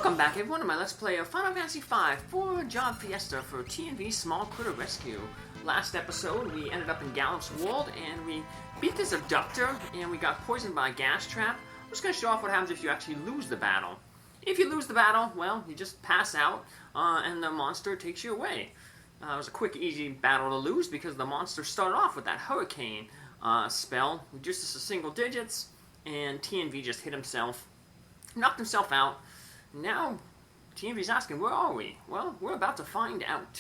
Welcome back everyone to my Let's Play of Final Fantasy V for Job Fiesta for T&V Small Critter Rescue. Last episode we ended up in Galuf's world and we beat this abductor and we got poisoned by a gas trap. I'm just going to show off what happens if you actually lose the battle. If you lose the battle, well, you just pass out and the monster takes you away. It was a quick, easy battle to lose because the monster started off with that hurricane spell, reduced us to single digits, and T&V just hit himself, knocked himself out. Now, TMV's asking, where are we? Well, we're about to find out.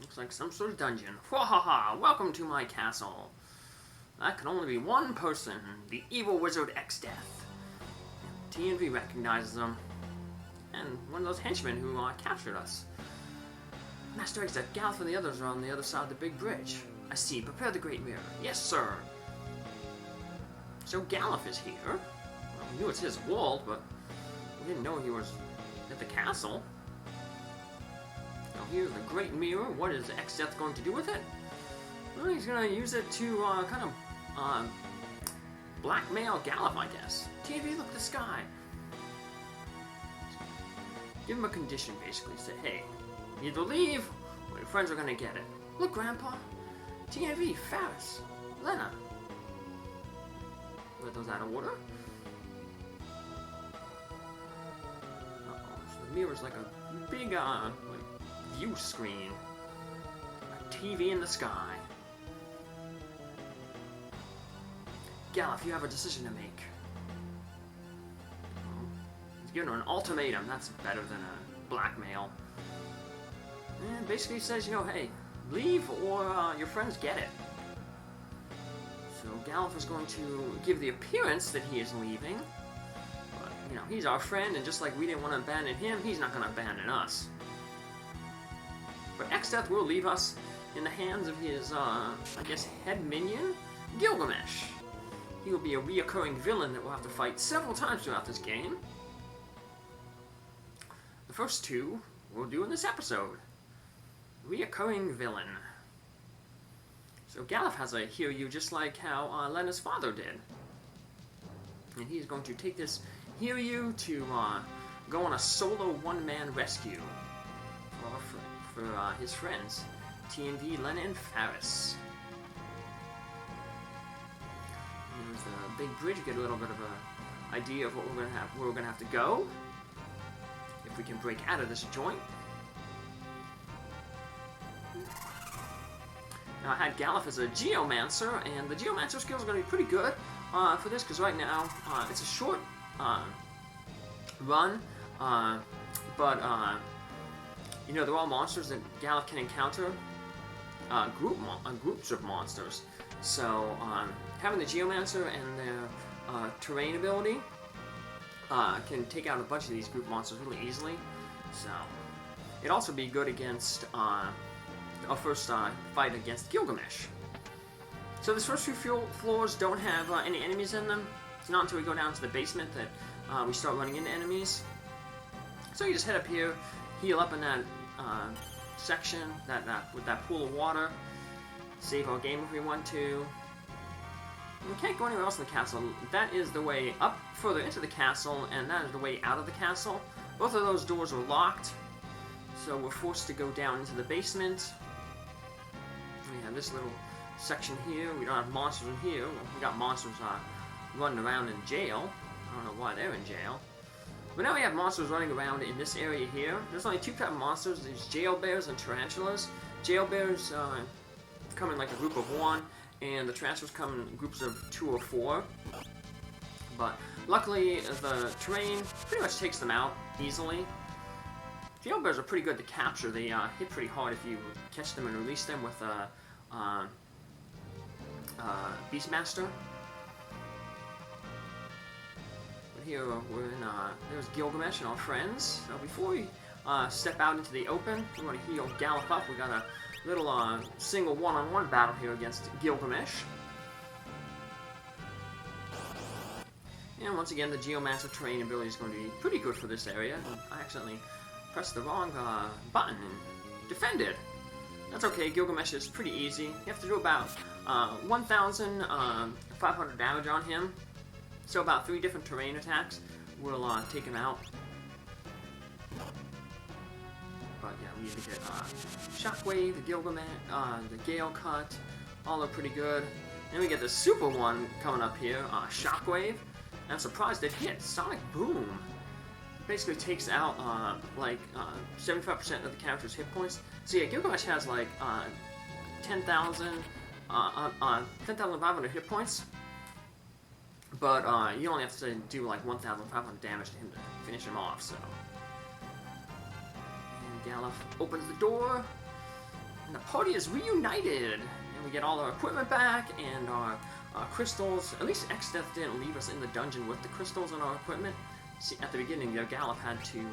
Looks like some sort of dungeon. Wahaha! Welcome to my castle. That can only be one person, the evil wizard Exdeath. TMV recognizes him. And one of those henchmen who captured us. Master Exdeath, Galuf and the others are on the other side of the big bridge. I see. Prepare the great mirror. Yes, sir. So Galuf is here. We knew it's his world, but we didn't know he was at the castle. Now here's the Great Mirror. What is Exdeath going to do with it? Well, he's going to use it to kind of blackmail Galuf, I guess. TV, look at the sky. Give him a condition, basically. Say, hey, you either leave, or your friends are going to get it. Look, Grandpa. TNV, Faris, Lenna. Were those out of order? Mirror's like a big, like, view screen. A TV in the sky. Galuf, you have a decision to make. He's giving her an ultimatum. That's better than a blackmail. And basically says, you know, hey, leave or your friends get it. So Galuf is going to give the appearance that he is leaving. You know, he's our friend, and just like we didn't want to abandon him, he's not going to abandon us. But Exdeath will leave us in the hands of his, I guess, head minion, Gilgamesh. He will be a reoccurring villain that we'll have to fight several times throughout this game. The first two we'll do in this episode. Reoccurring villain. So Galuf has a hear you just like how Lenna's father did. And he's going to take this hear you to go on a solo one-man rescue for his friends, TNV, Lenna, and Faris. There's the big bridge. Get a little bit of an idea of what we're gonna have, where we're gonna have to go if we can break out of this joint. Now, I had Galuf as a Geomancer, and the Geomancer skills are going to be pretty good for this, because right now it's a short run, but you know, they're all monsters that Galuf can encounter, groups of monsters. So having the Geomancer and their terrain ability can take out a bunch of these group monsters really easily. So it'd also be good against our first fight against Gilgamesh. So this first few floors don't have any enemies in them. It's not until we go down to the basement that we start running into enemies. So you just head up here, heal up in that section, with that pool of water, save our game if we want to. We can't go anywhere else in the castle. That is the way up further into the castle, and that is the way out of the castle. Both of those doors are locked, so we're forced to go down into the basement. We have this little section here. We don't have monsters in here. We got monsters running around in jail. I don't know why they're in jail. But now we have monsters running around in this area here. There's only two types of monsters. There's jail bears and tarantulas. Jail bears come in like a group of one, and the tarantulas come in groups of 2 or 4. But luckily, the terrain pretty much takes them out easily. Jail bears are pretty good to capture. They hit pretty hard if you catch them and release them with Beastmaster. But here we're in, there's Gilgamesh and our friends. Now before we step out into the open, we want to heal Galuf up. We got a little single one-on-one battle here against Gilgamesh. And once again, the Geomancer terrain ability is going to be pretty good for this area. I accidentally pressed the wrong button and defended. That's okay, Gilgamesh is pretty easy. You have to do about 1,500 damage on him. So about 3 different terrain attacks. will take him out. But yeah, we need to get Shockwave, the Gilgamesh, the Gale Cut, all are pretty good. Then we get the super one coming up here, Shockwave. And I'm surprised it hit. Sonic Boom basically takes out like 75% of the character's hit points. So yeah, Gilgamesh has like 10,500 hit points, but you only have to do like 1,500 damage to him to finish him off. So, and Galuf opens the door, and the party is reunited, and we get all our equipment back and our crystals. At least Exdeath didn't leave us in the dungeon with the crystals and our equipment. See, at the beginning, Galuf had to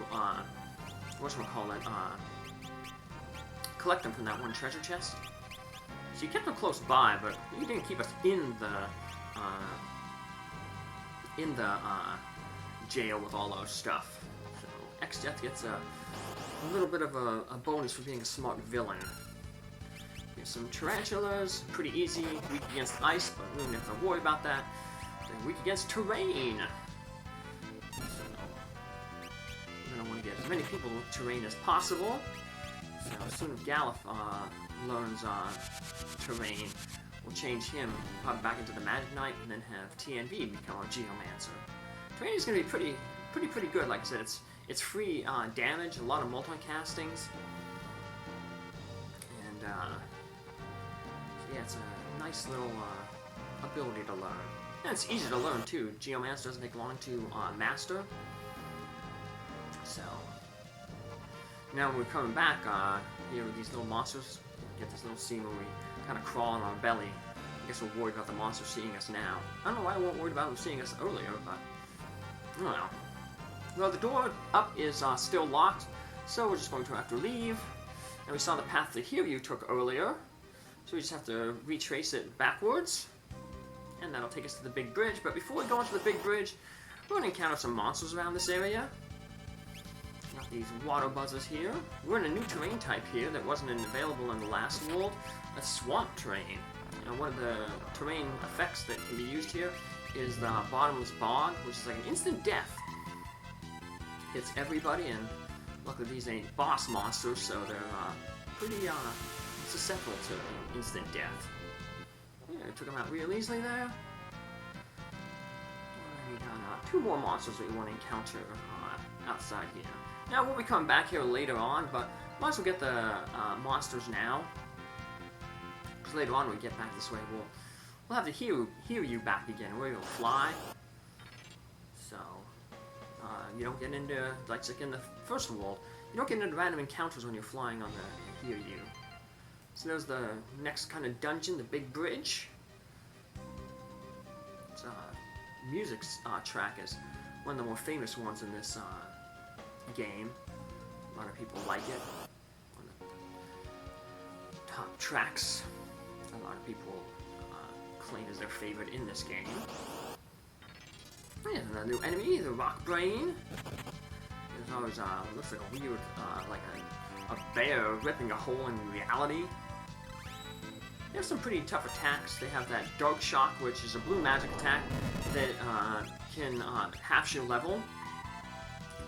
collect them from that one treasure chest. So you kept them close by, but you didn't keep us in the jail with all our stuff. So Exdeath gets a little bit of a bonus for being a smart villain. Here's some tarantulas, pretty easy, weak against ice, but we don't have to worry about that. They're weak against terrain. So we're gonna want to get as many people with terrain as possible. So as soon as Galuf learns terrain, we'll change him probably back into the Magic Knight, and then have TNV become our Geomancer. Terrain is going to be pretty good. Like I said, it's free damage, a lot of multicastings, and yeah, it's a nice little ability to learn. And it's easy to learn too. Geomancer doesn't take long to master. So now when we're coming back here with these little monsters, get this little scene where we kind of crawl on our belly. I guess we're worried about the monster seeing us now. I don't know why we weren't worried about them seeing us earlier, but I don't know. Well, the door up is still locked, so we're just going to have to leave. And we saw the path that Hiryu took earlier, so we just have to retrace it backwards, and that'll take us to the big bridge. But before we go into the big bridge, we're going to encounter some monsters around this area. Got these water buzzers here. We're in a new terrain type here that wasn't available in the last world, a swamp terrain. And one of the terrain effects that can be used here is the bottomless bog, which is like an instant death. Hits everybody, and luckily these ain't boss monsters, so they're pretty susceptible to instant death. Yeah, we took them out real easily there. And we got 2 more monsters that we want to encounter outside here. Now we'll be coming back here later on, but might as well get the monsters now. Because later on when we get back this way, we'll have to hear you back again. We're able to fly. So you don't get into, like in the first world, you don't get into random encounters when you're flying on the hear you. So there's the next kind of dungeon, the big bridge. It's music track is one of the more famous ones in this game. A lot of people like it. One of the top tracks. A lot of people claim is their favorite in this game. There's another new enemy, the Rock Brain. There's always looks like a weird, like a bear ripping a hole in reality. They have some pretty tough attacks. They have that Dark Shock, which is a blue magic attack that can half your level.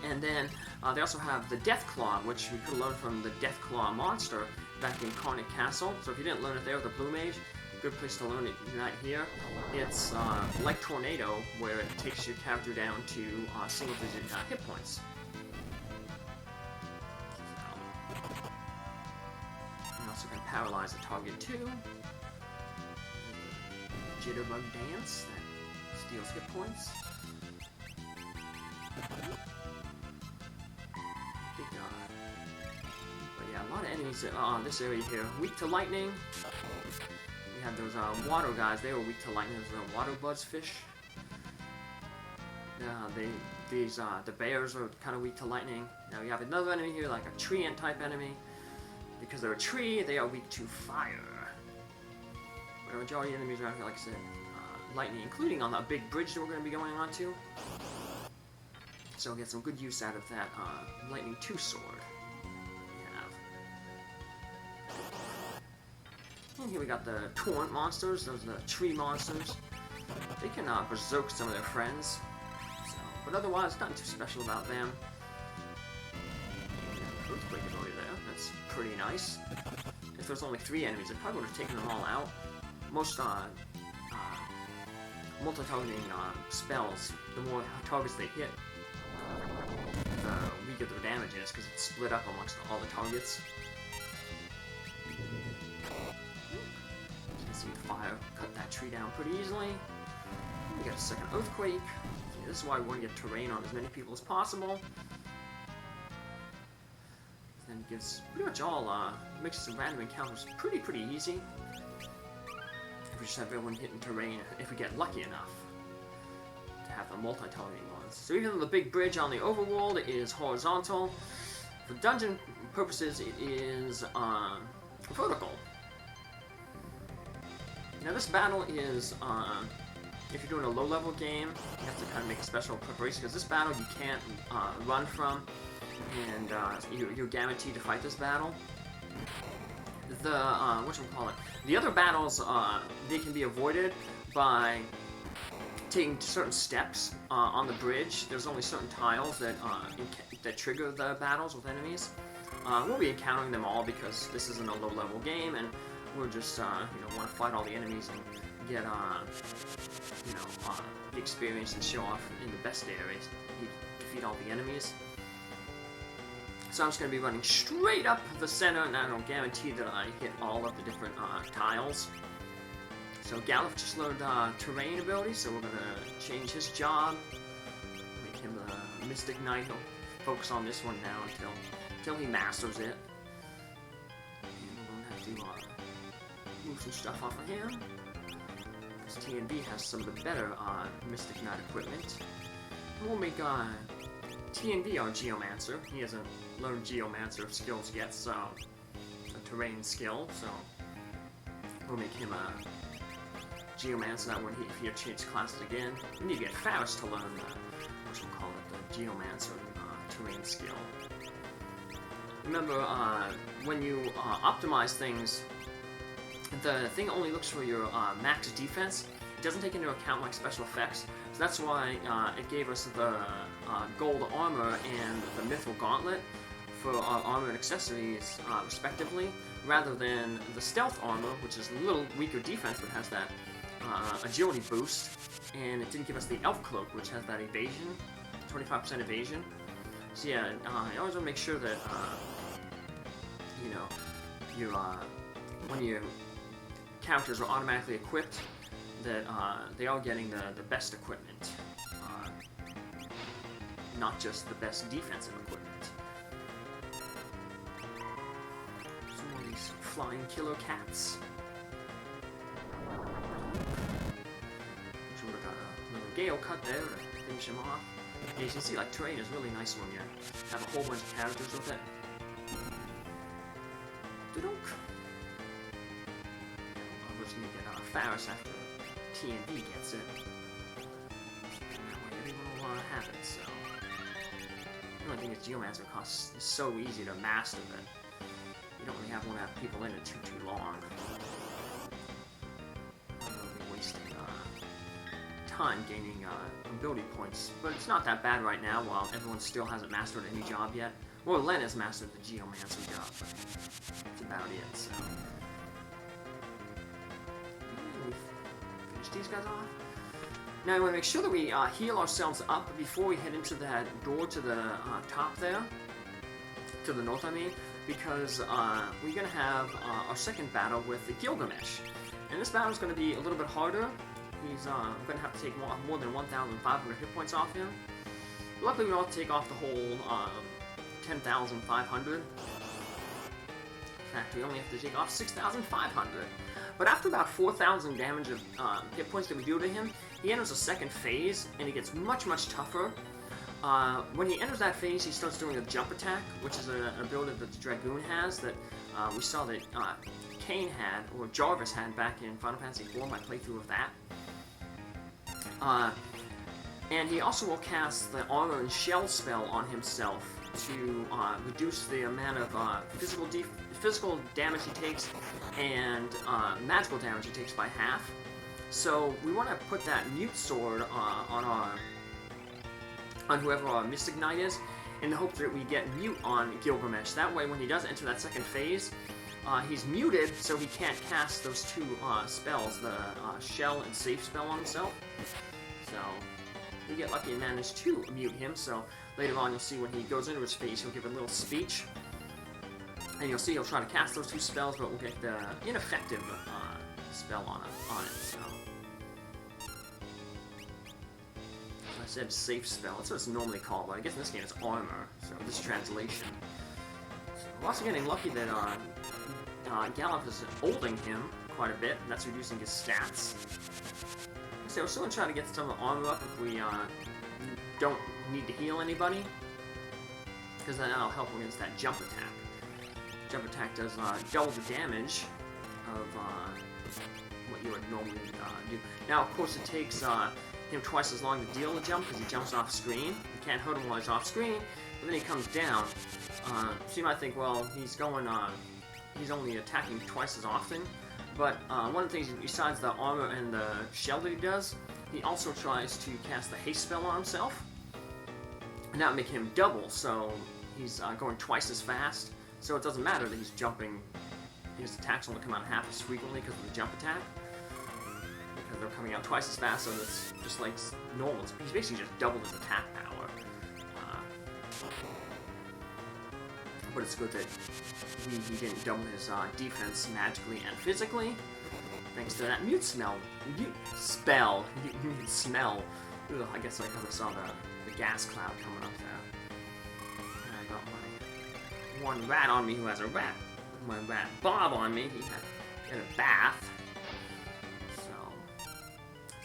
And then they also have the Death Claw, which we could learn from the Death Claw monster back in Carnate Castle. So if you didn't learn it there with the Blue Mage, good place to learn it right here. It's like Tornado, where it takes your character down to single-digit hit points. You also can paralyze the target too. Jitterbug Dance that steals hit points. But yeah, a lot of enemies on this area here. Weak to lightning. We have those water guys. They were weak to lightning. Those water buzzfish. The bears are kind of weak to lightning. Now we have another enemy here, like a tree ant type enemy. Because they're a tree, they are weak to fire. But the majority of enemies around here, like I said, lightning, including on that big bridge that we're going to be going on to. So we'll get some good use out of that Lightning 2 sword we have. And here we got the torrent monsters. Those are the tree monsters. They can berserk some of their friends. So But otherwise, nothing too special about them. Earthquake ability there. That's pretty nice. If there's only 3 enemies, I probably would have taken them all out. Most multi-targeting spells, the more targets they hit, the weaker their damage is, because it's split up amongst all the targets. You can see fire cut that tree down pretty easily. We got a second earthquake. Yeah, this is why we want to get terrain on as many people as possible. And it gives pretty much all makes some random encounters pretty easy. If we just have everyone hitting terrain, if we get lucky enough to have the multi-targeting ones. So even though the big bridge on the overworld is horizontal, for dungeon purposes it is vertical. Now this battle is, if you're doing a low-level game, you have to kind of make a special preparation, because this battle you can't run from, and you're guaranteed to fight this battle. The the other battles, they can be avoided by taking certain steps on the bridge. There's only certain tiles that that trigger the battles with enemies. We'll be encountering them all because this isn't a low-level game, and we're just want to fight all the enemies and get the experience and show off in the best areas. Defeat all the enemies. So I'm just going to be running straight up the center, and I don't guarantee that I hit all of the different tiles. So Galuf just learned terrain ability, so we're going to change his job. Make him the Mystic Knight. He'll focus on this one now until he masters it. And we're going to have to move some stuff off of him. Because TNB has some of the better Mystic Knight equipment. And we'll make TNB our Geomancer. He hasn't learned Geomancer skills yet, so a terrain skill, so we'll make him a Geomancer. That when if he changes classes again, we need to get Faris to learn what we'll call it, the Geomancer terrain skill. Remember, when you optimize things, the thing only looks for your max defense. It doesn't take into account like special effects. So that's why it gave us the gold armor and the mithril gauntlet for our armor and accessories, respectively, rather than the stealth armor, which is a little weaker defense but has that agility boost, and it didn't give us the elf cloak, which has that evasion, 25% evasion. So yeah, I always want to make sure that when your characters are automatically equipped, that they are getting the best equipment, not just the best defensive equipment. Some of these flying killer cats. So we got a little gale cut there to finish him off. Yeah, you can see like terrain is really nice when you have a whole bunch of characters with it. Dudunk. We're just gonna get Faris after TNB gets it. Everyone will have it, so. The only thing is Geomancer costs is so easy to master that you don't really want to have people in it too long. I'm going to be wasting time gaining ability points, but it's not that bad right now while everyone still hasn't mastered any job yet. Well, Lenna's mastered the Geomancer job, but that's about it, so. Finish these guys off. Now we want to make sure that we heal ourselves up before we head into that door to the top there, to the north I mean, because we're going to have our second battle with the Gilgamesh. And this battle is going to be a little bit harder. He's going to have to take more than 1,500 hit points off him. Luckily we don't have to take off the whole 10,500. In fact, we only have to take off 6,500. But after about 4,000 damage of hit points that we do to him, he enters a second phase, and he gets much tougher. When he enters that phase, he starts doing a jump attack, which is an ability that the Dragoon has that we saw that Kane had, or Jarvis had back in Final Fantasy IV, my playthrough of that. And he also will cast the Armor and Shell spell on himself to reduce the amount of physical damage he takes and magical damage he takes by half. So we want to put that Mute Sword on our on whoever Mystic Knight is, in the hope that we get mute on Gilgamesh. That way, when he does enter that second phase, he's muted, so he can't cast those two spells, the Shell and Safe spell on himself. So, we get lucky and manage to mute him, so later on you'll see when he goes into his phase, he'll give a little speech. And you'll see he'll try to cast those two spells, but we'll get the ineffective spell on it, so... I said safe spell, that's what it's normally called, but I guess in this game it's armor, so this translation. So we're also getting lucky that Galuf is holding him quite a bit, and that's reducing his stats. So we're still going to try to get some armor up if we don't need to heal anybody, because then that'll help against that jump attack. Jump attack does double the damage of what you would normally do. Now, of course, it takes him twice as long to deal the jump because he jumps off screen. You can't hurt him while he's off screen, but then he comes down. So you might think, well, he's only attacking twice as often. But one of the things, besides the armor and the shell that he does, he also tries to cast the haste spell on himself. And that would make him double, so he's going twice as fast. So it doesn't matter that he's jumping. His attacks only come out half as frequently because of the jump attack. Because they're coming out twice as fast, so it's just like normal. He's basically just doubled his attack power. But it's good that he didn't double his defense magically and physically, thanks to that mute spell. Mute smell. Ugh, I guess I kind of saw the gas cloud coming up there. And I got my one rat on me who has a rat. My rat Bob on me. He had a bath. So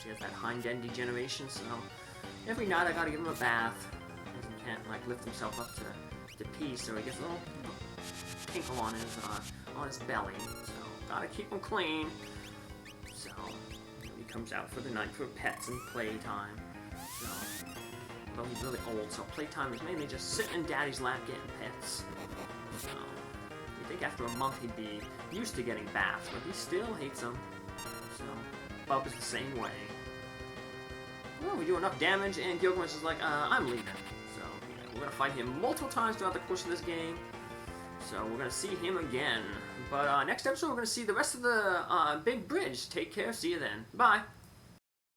he has that hind end degeneration. So every night I gotta give him a bath. Because he can't like lift himself up to pee, so he gets a little tinkle on his belly. So gotta keep him clean. So he comes out for the night for pets and playtime. So well, he's really old, so playtime is mainly just sitting in Daddy's lap getting pets. So you think after a month he'd be used to getting baths, but he still hates them. So Bub is the same way. Well, we do enough damage, and Gilgamesh is like, I'm leaving. We're going to fight him multiple times throughout the course of this game. So we're going to see him again. But next episode, we're going to see the rest of the big bridge. Take care. See you then. Bye.